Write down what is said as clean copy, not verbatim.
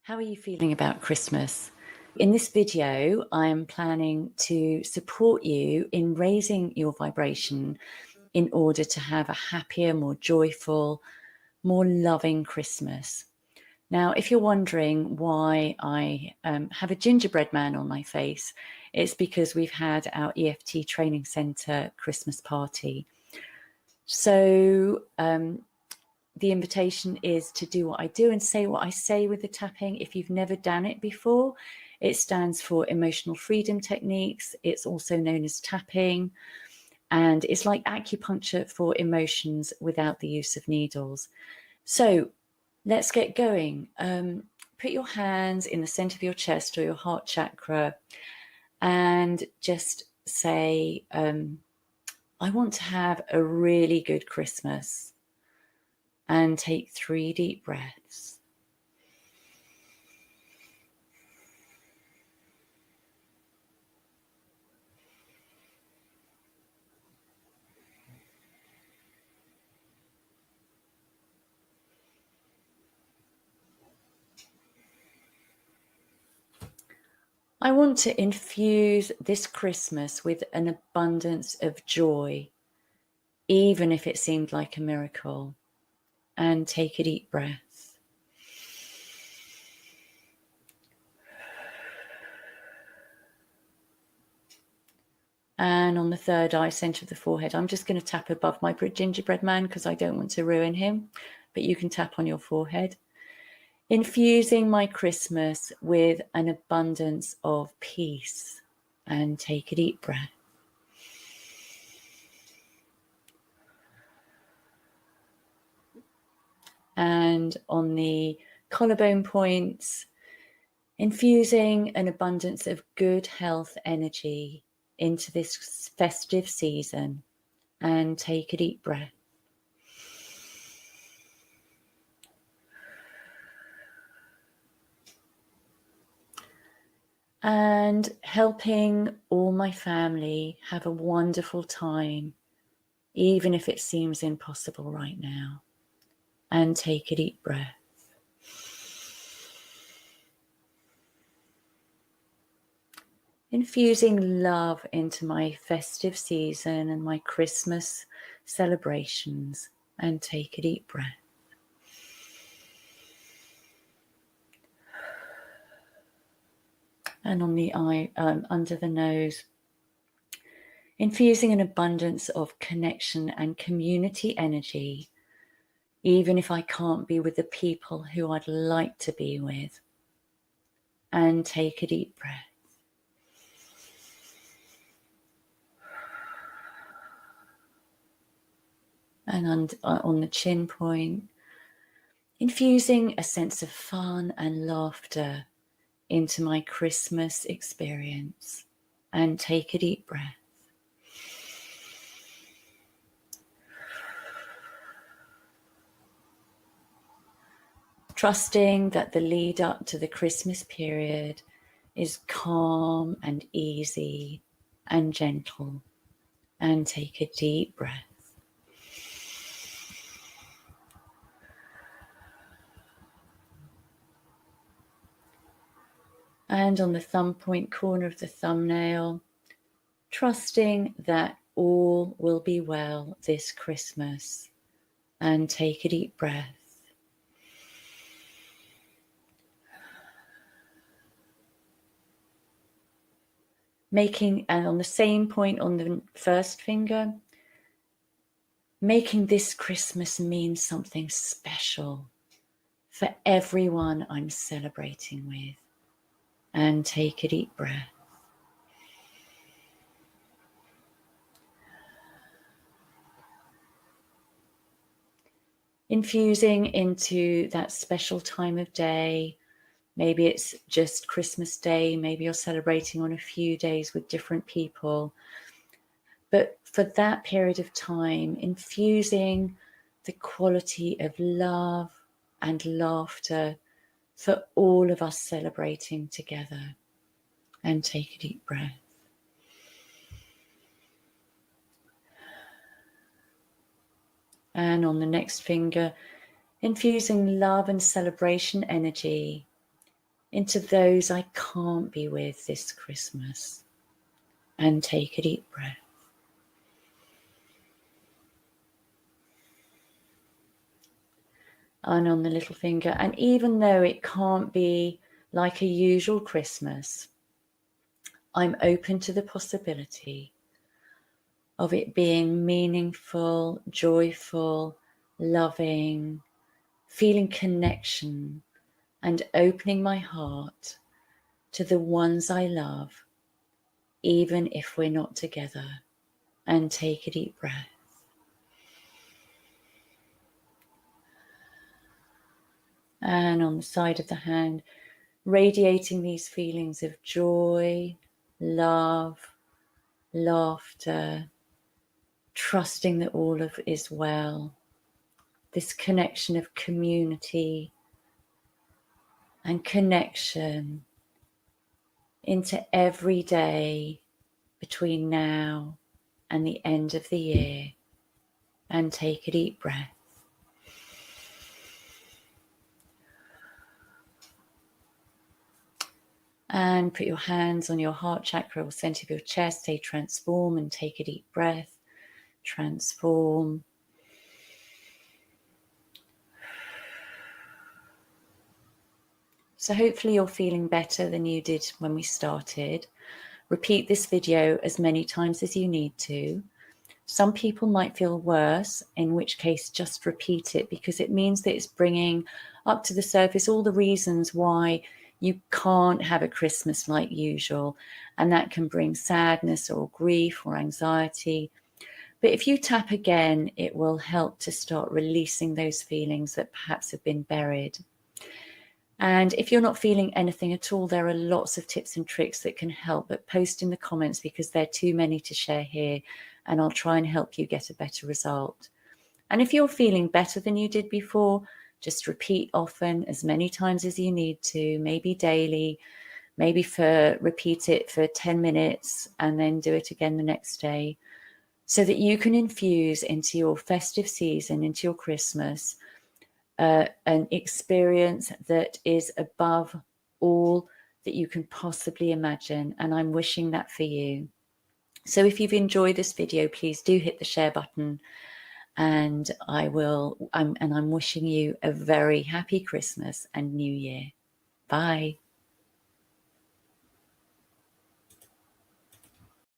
How are you feeling about Christmas? In this video, I'm planning to support you in raising your vibration in order to have a happier, more joyful, more loving Christmas. Now, if you're wondering why I have a gingerbread man on my face, it's because we've had our EFT training centre Christmas party. So the invitation is to do what I do and say what I say with the tapping. If you've never done it before, it stands for emotional freedom techniques. It's also known as tapping. And it's like acupuncture for emotions without the use of needles. So let's get going. Put your hands in the center of your chest or your heart chakra and just say, I want to have a really good Christmas. And take 3 deep breaths. I want to infuse this Christmas with an abundance of joy, even if it seemed like a miracle. And take a deep breath. And on the third eye, center of the forehead, I'm just going to tap above my gingerbread man because I don't want to ruin him, but you can tap on your forehead. Infusing my Christmas with an abundance of peace. And take a deep breath. And on the collarbone points, infusing an abundance of good health energy into this festive season. And take a deep breath. And helping all my family have a wonderful time, even if it seems impossible right now. And take a deep breath. Infusing love into my festive season and my Christmas celebrations. And take a deep breath. And on the eye, under the nose, infusing an abundance of connection and community energy, even if I can't be with the people who I'd like to be with. And take a deep breath. And on the chin point, infusing a sense of fun and laughter into my Christmas experience. And take a deep breath. Trusting that the lead up to the Christmas period is calm and easy and gentle. And take a deep breath. And on the thumb point corner of the thumbnail, trusting that all will be well this Christmas. And take a deep breath. And on the same point on the first finger, making this Christmas mean something special for everyone I'm celebrating with. And take a deep breath. Infusing into that special time of day. Maybe it's just Christmas Day. Maybe you're celebrating on a few days with different people. But for that period of time, infusing the quality of love and laughter for all of us celebrating together. And take a deep breath. And on the next finger, infusing love and celebration energy into those I can't be with this Christmas. And take a deep breath. And on the little finger. And even though it can't be like a usual Christmas, I'm open to the possibility of it being meaningful, joyful, loving, feeling connection, and opening my heart to the ones I love, even if we're not together. And take a deep breath. And on the side of the hand, radiating these feelings of joy, love, laughter, trusting that all of is well, this connection of community and connection into every day between now and the end of the year. And take a deep breath. And put your hands on your heart chakra or center of your chest. Say transform and take a deep breath. Transform. So hopefully you're feeling better than you did when we started. Repeat this video as many times as you need to. Some people might feel worse, in which case just repeat it, because it means that it's bringing up to the surface all the reasons why you can't have a Christmas like usual, and that can bring sadness or grief or anxiety. But if you tap again, it will help to start releasing those feelings that perhaps have been buried. And if you're not feeling anything at all, there are lots of tips and tricks that can help, but post in the comments because there are too many to share here, and I'll try and help you get a better result. And if you're feeling better than you did before, just repeat often, as many times as you need to, maybe daily, maybe repeat it for 10 minutes and then do it again the next day, so that you can infuse into your festive season, into your Christmas, an experience that is above all that you can possibly imagine. And I'm wishing that for you. So if you've enjoyed this video, please do hit the share button, and I'm wishing you a very happy Christmas and New Year. Bye.